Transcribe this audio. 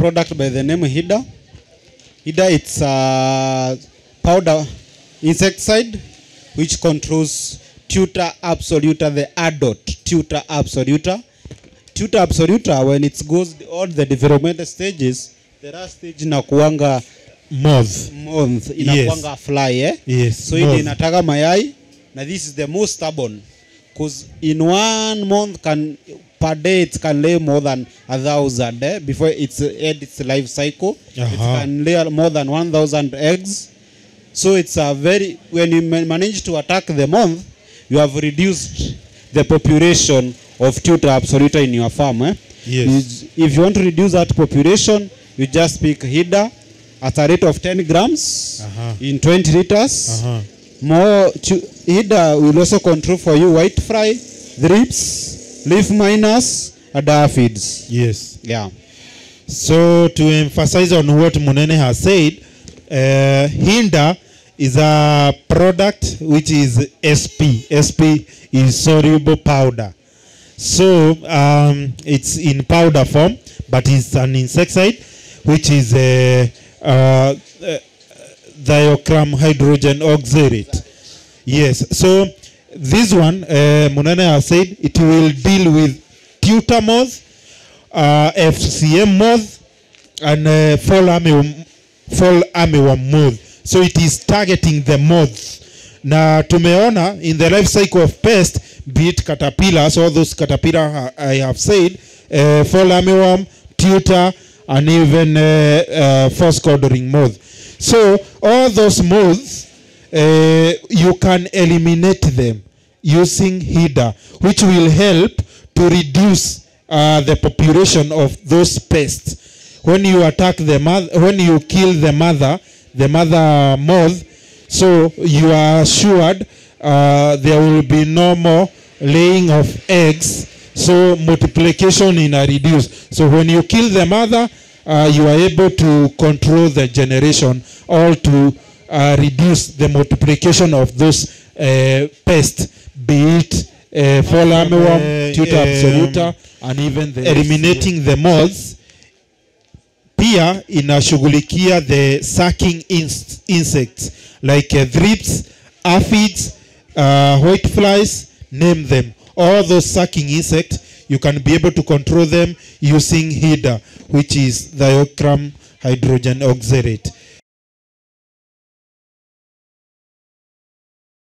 product by the name Hida. Hida, it's a powder insecticide which controls Tuta absoluta, the adult Tuta absoluta. Tuta absoluta, when it goes all the developmental stages, the last stage inakuanga moth inakuanga yes. Fly yes. So it inataka mayai. Now this is the most stubborn, because in 1 month per day it can lay more than 1,000 before it's end its life cycle. It can lay more than 1,000 eggs. So it's a very, when you manage to attack the month, you have reduced the population of Tuta absoluta in your farm. Yes. If you want to reduce that population, you just pick Hida at a rate of 10 grams in 20 liters. More Hida will also control for you white fly, thrips, leaf miners, and aphids. Yes. Yeah. So to emphasize on what Munene has said, Hida is a product which is SP. SP is soluble powder. So it's in powder form, but it's an insecticide which is thiocrome hydrogen oxalate. Yes. So this one, Munene has said, it will deal with Tuta moth, FCM moth, and fall armyworm moth. So it is targeting the moths. Na tumeona in the life cycle of pest, be it caterpillars, all those caterpillar I have said, fall armyworm, Tuta, and even false-coloring moth. So all those moths, you can eliminate them using Hida, which will help to reduce the population of those pests. When you attack the mother, when you kill the mother moth, so you are assured there will be no more laying of eggs, so multiplication is reduced. So when you kill the mother, you are able to control the generation, or to reduce the multiplication of those pests, be it fall armyworm, Tuta absoluta, and even the eliminating the moths. Pia inashughulikia the sucking insects like thrips, aphids, white flies, name them. All those sucking insects, you can be able to control them using Hida, which is thiocrome hydrogen oxalate.